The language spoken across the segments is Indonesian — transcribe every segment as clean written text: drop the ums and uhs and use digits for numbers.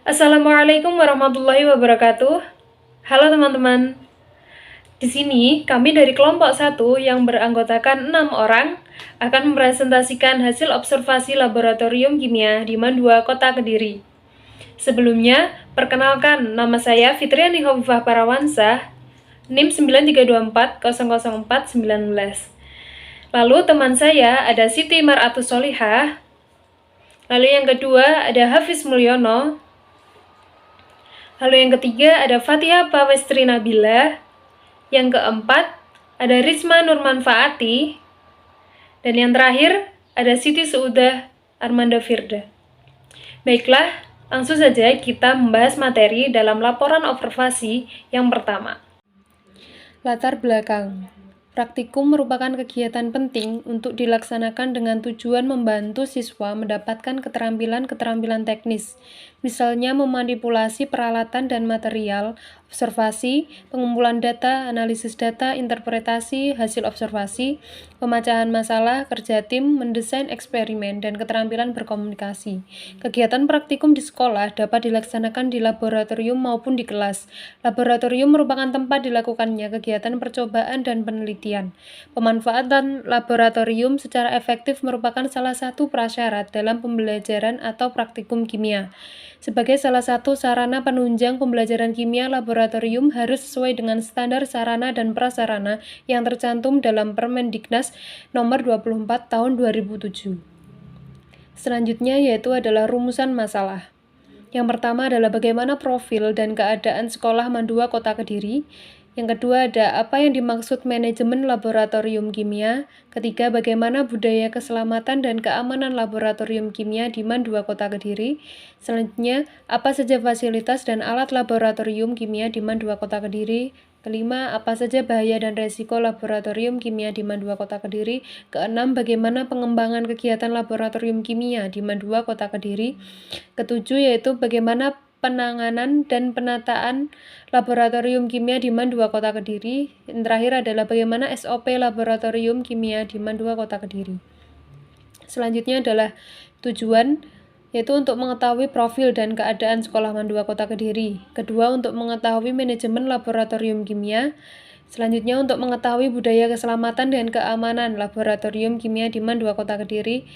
Assalamualaikum warahmatullahi wabarakatuh. Halo teman-teman. Di sini kami dari kelompok 1 yang beranggotakan 6 orang akan mempresentasikan hasil observasi laboratorium kimia di MAN 2 Kota Kediri. Sebelumnya, perkenalkan nama saya Fitriani Hovifah Parawansa, NIM 932400400419. Lalu teman saya ada Siti Maratus Solihah. Lalu yang kedua ada Hafiz Mulyono. Lalu yang ketiga ada Fatia Pawestri Nabila. Yang keempat ada Risma Nurmanfaati. Dan yang terakhir ada Siti Suudah Armanda Firda. Baiklah, langsung saja kita membahas materi dalam laporan observasi yang pertama. Latar belakang. Praktikum merupakan kegiatan penting untuk dilaksanakan dengan tujuan membantu siswa mendapatkan keterampilan-keterampilan teknis, misalnya memanipulasi peralatan dan material, observasi, pengumpulan data, analisis data, interpretasi, hasil observasi, pemecahan masalah, kerja tim, mendesain eksperimen, dan keterampilan berkomunikasi. Kegiatan praktikum di sekolah dapat dilaksanakan di laboratorium maupun di kelas. Laboratorium merupakan tempat dilakukannya kegiatan percobaan dan penelitian. Pemanfaatan laboratorium secara efektif merupakan salah satu prasyarat dalam pembelajaran atau praktikum kimia. Sebagai salah satu sarana penunjang pembelajaran kimia, laboratorium harus sesuai dengan standar sarana dan prasarana yang tercantum dalam Permendiknas Nomor 24 Tahun 2007. Selanjutnya yaitu adalah rumusan masalah. Yang pertama adalah bagaimana profil dan keadaan sekolah MAN 2 Kota Kediri. Yang kedua ada apa yang dimaksud manajemen laboratorium kimia. Ketiga, bagaimana budaya keselamatan dan keamanan laboratorium kimia di MAN 2 Kota Kediri. Selanjutnya, apa saja fasilitas dan alat laboratorium kimia di MAN 2 Kota Kediri. Kelima, apa saja bahaya dan resiko laboratorium kimia di MAN 2 Kota Kediri. Keenam, bagaimana pengembangan kegiatan laboratorium kimia di MAN 2 Kota Kediri. Ketujuh, yaitu bagaimana penanganan dan penataan laboratorium kimia di MAN 2 Kota Kediri. Yang terakhir adalah bagaimana SOP laboratorium kimia di MAN 2 Kota Kediri. Selanjutnya adalah tujuan, yaitu untuk mengetahui profil dan keadaan sekolah MAN 2 Kota Kediri. Kedua, untuk mengetahui manajemen laboratorium kimia. Selanjutnya, untuk mengetahui budaya keselamatan dan keamanan laboratorium kimia di MAN 2 Kota Kediri.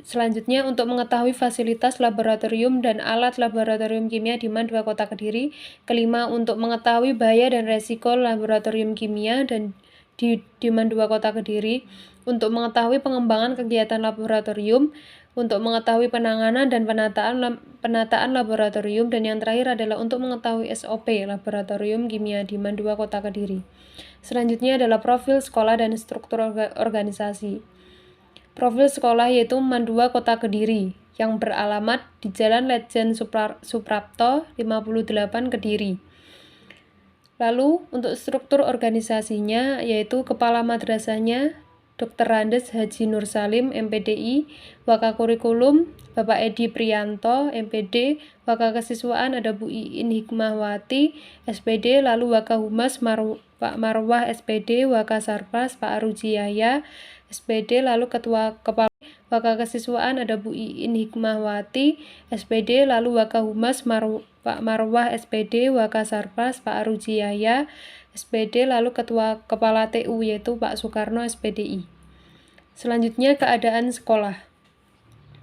Selanjutnya, untuk mengetahui fasilitas laboratorium dan alat laboratorium kimia di MAN 2 Kota Kediri. Kelima, untuk mengetahui bahaya dan resiko laboratorium kimia dan di MAN 2 Kota Kediri. Untuk mengetahui pengembangan kegiatan laboratorium, untuk mengetahui penanganan dan penataan laboratorium, dan yang terakhir adalah untuk mengetahui SOP laboratorium kimia di MAN 2 Kota Kediri. Selanjutnya adalah profil sekolah dan struktur organisasi. Profil sekolah yaitu MAN 2 Kota Kediri yang beralamat di Jalan Letjen Suprapto 58 Kediri. Lalu untuk struktur organisasinya yaitu kepala madrasahnya Dr. Randes Haji Nur Salim, MPDI, Wakakurikulum, Bapak Edi Priyanto, MPD, Wakakesiswaan ada Bu Iin Hikmahwati, SPD, lalu Wakahumas Pak Marwah, SPD, Wakasarpas Pak Aruji Yahya, SPD, lalu Ketua Kepala Wakakesiswaan ada Bu Iin Hikmahwati, SPD, lalu Wakahumas Pak Marwah, SPD, Wakasarpas Pak Aruji Yahya, SPD, lalu Ketua Kepala TU yaitu Pak Soekarno, SPDI. Selanjutnya keadaan sekolah.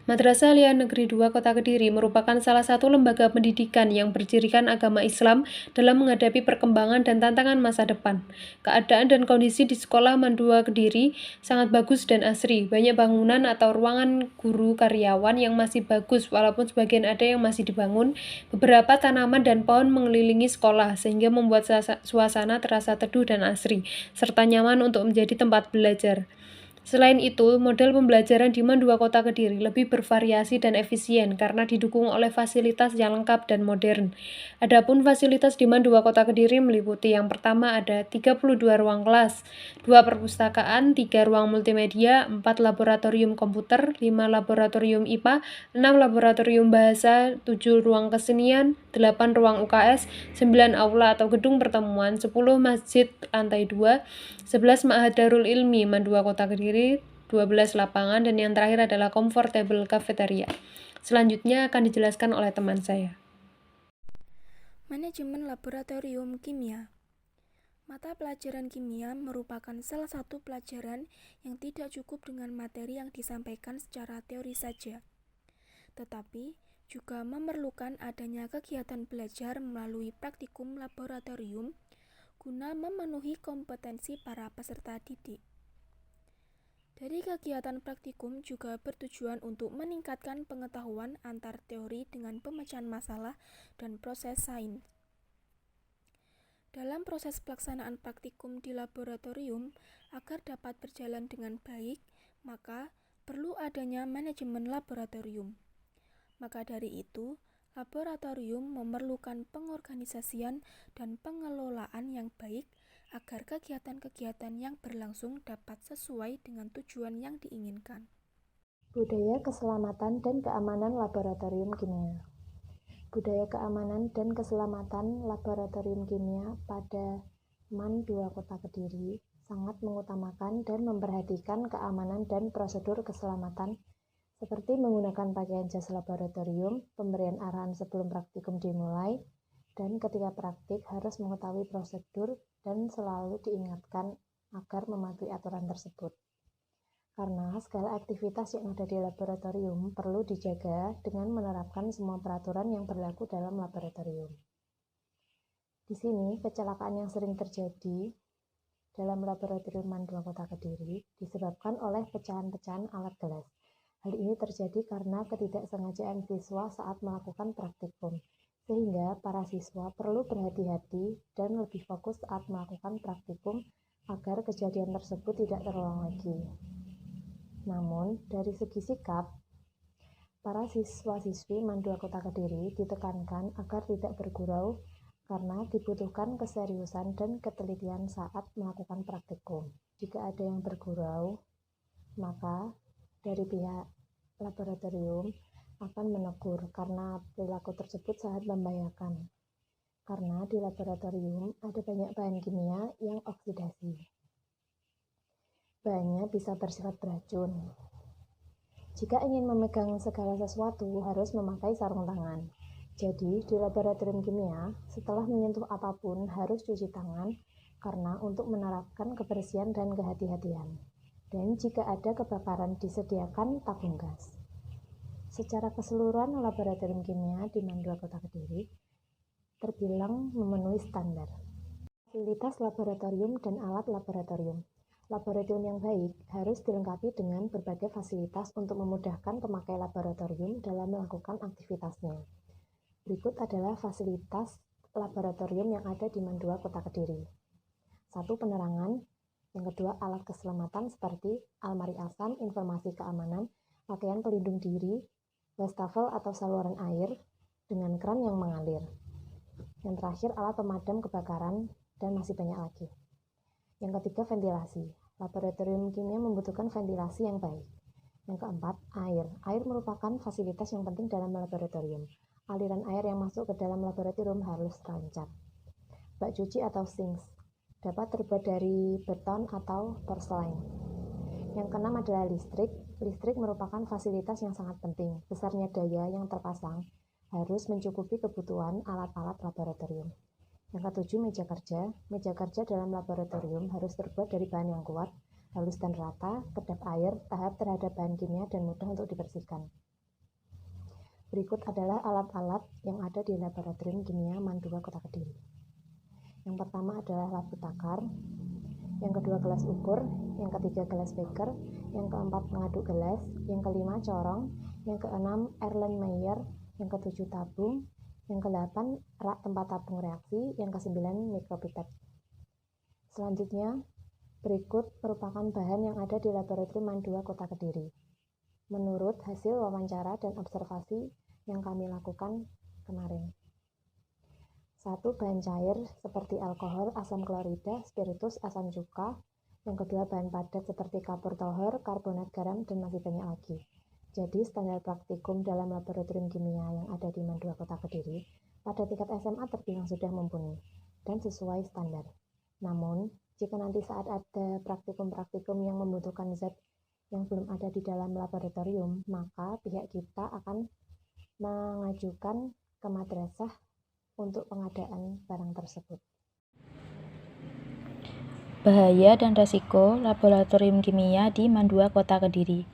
Madrasah Alia Negeri 2 Kota Kediri merupakan salah satu lembaga pendidikan yang bercirikan agama Islam dalam menghadapi perkembangan dan tantangan masa depan. Keadaan dan kondisi di sekolah MAN 2 Kediri sangat bagus dan asri. Banyak bangunan atau ruangan guru karyawan yang masih bagus walaupun sebagian ada yang masih dibangun. Beberapa tanaman dan pohon mengelilingi sekolah sehingga membuat suasana terasa teduh dan asri serta nyaman untuk menjadi tempat belajar. Selain itu, model pembelajaran di MAN 2 Kota Kediri lebih bervariasi dan efisien karena didukung oleh fasilitas yang lengkap dan modern. Adapun fasilitas di MAN 2 Kota Kediri meliputi yang pertama ada 32 ruang kelas, 2 perpustakaan, 3 ruang multimedia, 4 laboratorium komputer, 5 laboratorium IPA, 6 laboratorium bahasa, 7 ruang kesenian, 8 ruang UKS, 9 aula atau gedung pertemuan, 10 masjid lantai 2, 11 Ma'had Darul Ilmi MAN 2 Kota Kediri, 12 lapangan, dan yang terakhir adalah comfortable cafeteria. Selanjutnya akan dijelaskan oleh teman saya. Manajemen Laboratorium Kimia. Mata pelajaran kimia merupakan salah satu pelajaran yang tidak cukup dengan materi yang disampaikan secara teori saja, tetapi juga memerlukan adanya kegiatan belajar melalui praktikum laboratorium guna memenuhi kompetensi para peserta didik. Dari kegiatan praktikum juga bertujuan untuk meningkatkan pengetahuan antar teori dengan pemecahan masalah dan proses sains. Dalam proses pelaksanaan praktikum di laboratorium, agar dapat berjalan dengan baik, maka perlu adanya manajemen laboratorium. Maka dari itu, laboratorium memerlukan pengorganisasian dan pengelolaan yang baik agar kegiatan-kegiatan yang berlangsung dapat sesuai dengan tujuan yang diinginkan. Budaya keselamatan dan keamanan laboratorium kimia. Budaya keamanan dan keselamatan laboratorium kimia pada MAN 2 Kota Kediri sangat mengutamakan dan memperhatikan keamanan dan prosedur keselamatan seperti menggunakan pakaian jas laboratorium, pemberian arahan sebelum praktikum dimulai, dan ketika praktik harus mengetahui prosedur dan selalu diingatkan agar mematuhi aturan tersebut. Karena segala aktivitas yang ada di laboratorium perlu dijaga dengan menerapkan semua peraturan yang berlaku dalam laboratorium. Di sini, kecelakaan yang sering terjadi dalam laboratorium MAN 2 Kota Kediri disebabkan oleh pecahan-pecahan alat gelas. Hal ini terjadi karena ketidaksengajaan siswa saat melakukan praktikum, sehingga para siswa perlu berhati-hati dan lebih fokus saat melakukan praktikum agar kejadian tersebut tidak terulang lagi. Namun, dari segi sikap, para siswa-siswi MAN 2 Kota Kediri ditekankan agar tidak bergurau karena dibutuhkan keseriusan dan ketelitian saat melakukan praktikum. Jika ada yang bergurau, maka dari pihak laboratorium akan menegur karena perilaku tersebut sangat membahayakan. Karena di laboratorium ada banyak bahan kimia yang oksidasi. Bahannya bisa bersifat beracun. Jika ingin memegang segala sesuatu harus memakai sarung tangan. Jadi, di laboratorium kimia, setelah menyentuh apapun harus cuci tangan karena untuk menerapkan kebersihan dan kehati-hatian. Dan jika ada kebakaran disediakan tabung gas. Secara keseluruhan, laboratorium kimia di MAN 2 Kota Kediri terbilang memenuhi standar. Fasilitas laboratorium dan alat laboratorium. Laboratorium yang baik harus dilengkapi dengan berbagai fasilitas untuk memudahkan pemakai laboratorium dalam melakukan aktivitasnya. Berikut adalah fasilitas laboratorium yang ada di MAN 2 Kota Kediri. 1. Penerangan. Yang kedua, alat keselamatan seperti almari asam, informasi keamanan, pakaian pelindung diri, wastafel atau saluran air dengan kran yang mengalir. Yang terakhir, alat pemadam kebakaran, dan masih banyak lagi. Yang ketiga, ventilasi. Laboratorium kimia membutuhkan ventilasi yang baik. Yang keempat, air. Air merupakan fasilitas yang penting dalam laboratorium. Aliran air yang masuk ke dalam laboratorium harus lancar. Bak cuci atau sinks dapat terbuat dari beton atau porselen. Yang keenam adalah listrik. Listrik merupakan fasilitas yang sangat penting. Besarnya daya yang terpasang harus mencukupi kebutuhan alat-alat laboratorium. Yang ketujuh, meja kerja. Meja kerja dalam laboratorium harus terbuat dari bahan yang kuat, halus dan rata, kedap air, tahap terhadap bahan kimia, dan mudah untuk dibersihkan. Berikut adalah alat-alat yang ada di laboratorium kimia MAN 2 Kota Kediri. Yang pertama adalah labu takar, yang kedua gelas ukur, yang ketiga gelas beker, yang keempat pengaduk gelas, yang kelima corong, yang keenam Erlenmeyer, yang ketujuh tabung, yang kedelapan rak tempat tabung reaksi, yang kesembilan mikropipet. Selanjutnya, berikut merupakan bahan yang ada di laboratorium MAN 2 Kota Kediri. Menurut hasil wawancara dan observasi yang kami lakukan kemarin. 1. Bahan cair seperti alkohol, asam klorida, spiritus, asam cuka. Yang kedua, bahan padat seperti kapur tohor, karbonat garam, dan masih banyak lagi. Jadi, standar praktikum dalam laboratorium kimia yang ada di MAN 2 Kota Kediri pada tingkat SMA terbilang sudah mumpuni dan sesuai standar. Namun, jika nanti saat ada praktikum-praktikum yang membutuhkan zat yang belum ada di dalam laboratorium, maka pihak kita akan mengajukan ke madrasah untuk pengadaan barang tersebut. Bahaya dan resiko Laboratorium Kimia di MAN 2 Kota Kediri.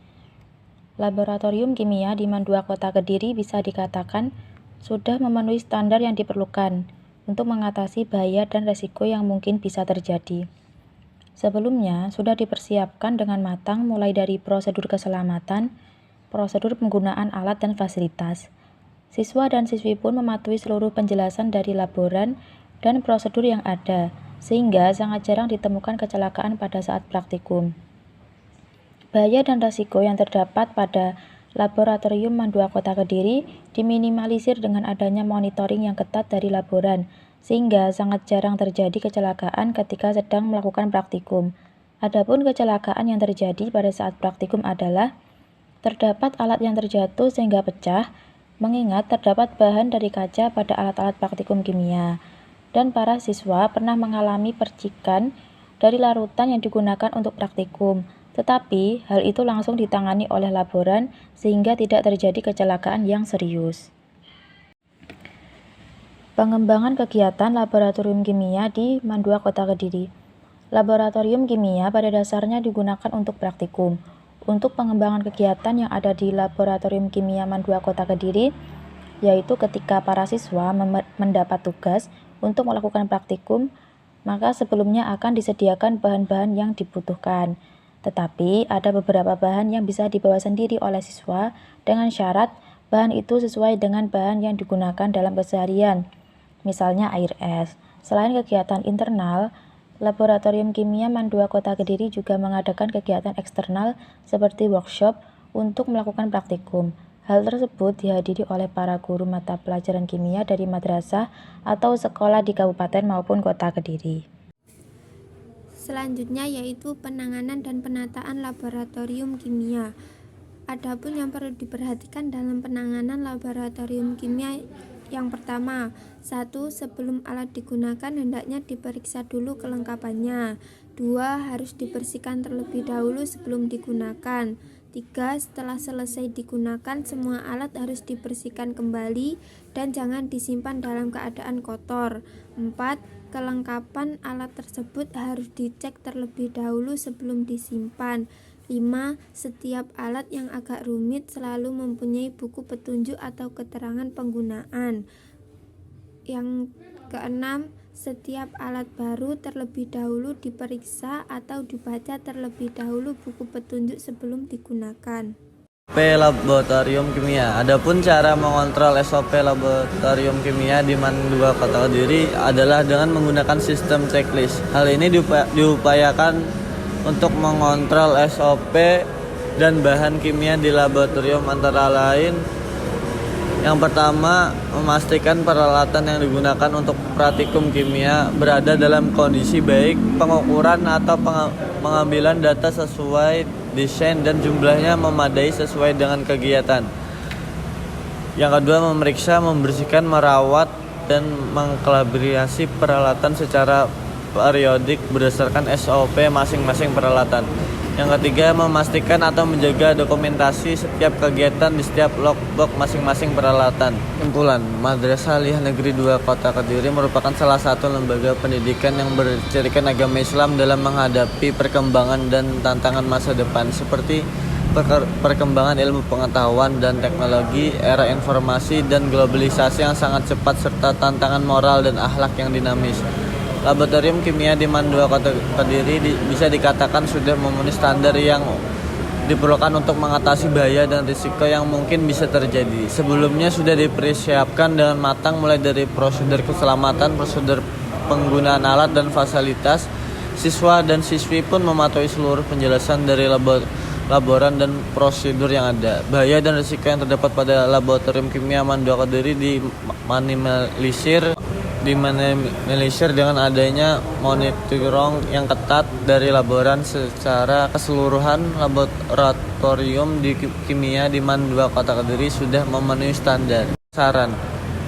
Laboratorium Kimia di MAN 2 Kota Kediri bisa dikatakan sudah memenuhi standar yang diperlukan untuk mengatasi bahaya dan resiko yang mungkin bisa terjadi. Sebelumnya, sudah dipersiapkan dengan matang mulai dari prosedur keselamatan, prosedur penggunaan alat dan fasilitas. Siswa dan siswi pun mematuhi seluruh penjelasan dari laboran dan prosedur yang ada, sehingga sangat jarang ditemukan kecelakaan pada saat praktikum. Bahaya dan risiko yang terdapat pada Laboratorium MAN 2 Kota Kediri diminimalisir dengan adanya monitoring yang ketat dari laboran, sehingga sangat jarang terjadi kecelakaan ketika sedang melakukan praktikum. Adapun kecelakaan yang terjadi pada saat praktikum adalah terdapat alat yang terjatuh sehingga pecah, mengingat terdapat bahan dari kaca pada alat-alat praktikum kimia, dan para siswa pernah mengalami percikan dari larutan yang digunakan untuk praktikum, tetapi hal itu langsung ditangani oleh laboran sehingga tidak terjadi kecelakaan yang serius. Pengembangan kegiatan Laboratorium Kimia di MAN 2 Kota Kediri. Laboratorium kimia pada dasarnya digunakan untuk praktikum. Untuk pengembangan kegiatan yang ada di Laboratorium Kimia MAN 2 Kota Kediri, yaitu ketika para siswa mendapat tugas untuk melakukan praktikum, maka sebelumnya akan disediakan bahan-bahan yang dibutuhkan. Tetapi ada beberapa bahan yang bisa dibawa sendiri oleh siswa dengan syarat bahan itu sesuai dengan bahan yang digunakan dalam keseharian, misalnya air es. Selain kegiatan internal, Laboratorium Kimia MAN 2 Kota Kediri juga mengadakan kegiatan eksternal seperti workshop untuk melakukan praktikum. Hal tersebut dihadiri oleh para guru mata pelajaran kimia dari madrasah atau sekolah di kabupaten maupun kota Kediri. Selanjutnya yaitu penanganan dan penataan laboratorium kimia. Adapun yang perlu diperhatikan dalam penanganan laboratorium kimia, yang pertama, 1. Sebelum alat digunakan hendaknya diperiksa dulu kelengkapannya. 2. Harus dibersihkan terlebih dahulu sebelum digunakan. 3. Setelah selesai digunakan, semua alat harus dibersihkan kembali dan jangan disimpan dalam keadaan kotor. 4. Kelengkapan alat tersebut harus dicek terlebih dahulu sebelum disimpan. 5. Setiap alat yang agak rumit selalu mempunyai buku petunjuk atau keterangan penggunaan. Yang keenam, setiap alat baru terlebih dahulu diperiksa atau dibaca terlebih dahulu buku petunjuk sebelum digunakan. SOP Laboratorium Kimia. Adapun cara mengontrol SOP Laboratorium Kimia di MAN 2 Kota Kediri adalah dengan menggunakan sistem checklist. Hal ini diupayakan untuk mengontrol SOP dan bahan kimia di laboratorium antara lain: yang pertama, memastikan peralatan yang digunakan untuk praktikum kimia berada dalam kondisi baik, pengukuran atau pengambilan data sesuai desain dan jumlahnya memadai sesuai dengan kegiatan. Yang kedua, memeriksa, membersihkan, merawat, dan mengkalibrasi peralatan secara periodik berdasarkan SOP masing-masing peralatan. Yang ketiga, memastikan atau menjaga dokumentasi setiap kegiatan di setiap logbook masing-masing peralatan. Kesimpulan, Madrasah Aliyah Negeri 2 Kota Kediri merupakan salah satu lembaga pendidikan yang bercirikan agama Islam dalam menghadapi perkembangan dan tantangan masa depan seperti perkembangan ilmu pengetahuan dan teknologi, era informasi dan globalisasi yang sangat cepat, serta tantangan moral dan akhlak yang dinamis. Laboratorium Kimia di MAN 2 Kota Kediri bisa dikatakan sudah memenuhi standar yang diperlukan untuk mengatasi bahaya dan risiko yang mungkin bisa terjadi. Sebelumnya sudah dipersiapkan dengan matang mulai dari prosedur keselamatan, prosedur penggunaan alat dan fasilitas. Siswa dan siswi pun mematuhi seluruh penjelasan dari laboran dan prosedur yang ada. Bahaya dan risiko yang terdapat pada Laboratorium Kimia MAN 2 Kediri diminimalisir dengan adanya monitoring yang ketat dari laboran. Secara keseluruhan, laboratorium di kimia di MAN 2 Kota Kediri sudah memenuhi standar. Saran: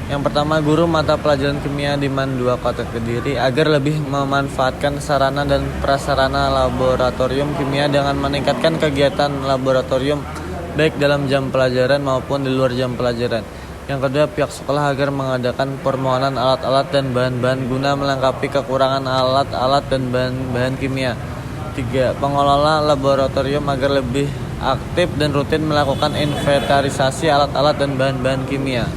yang pertama, guru mata pelajaran kimia di MAN 2 Kota Kediri agar lebih memanfaatkan sarana dan prasarana laboratorium kimia dengan meningkatkan kegiatan laboratorium baik dalam jam pelajaran maupun di luar jam pelajaran. Yang kedua, pihak sekolah agar mengadakan permohonan alat-alat dan bahan-bahan guna melengkapi kekurangan alat-alat dan bahan-bahan kimia. 3. Pengelola laboratorium agar lebih aktif dan rutin melakukan inventarisasi alat-alat dan bahan-bahan kimia.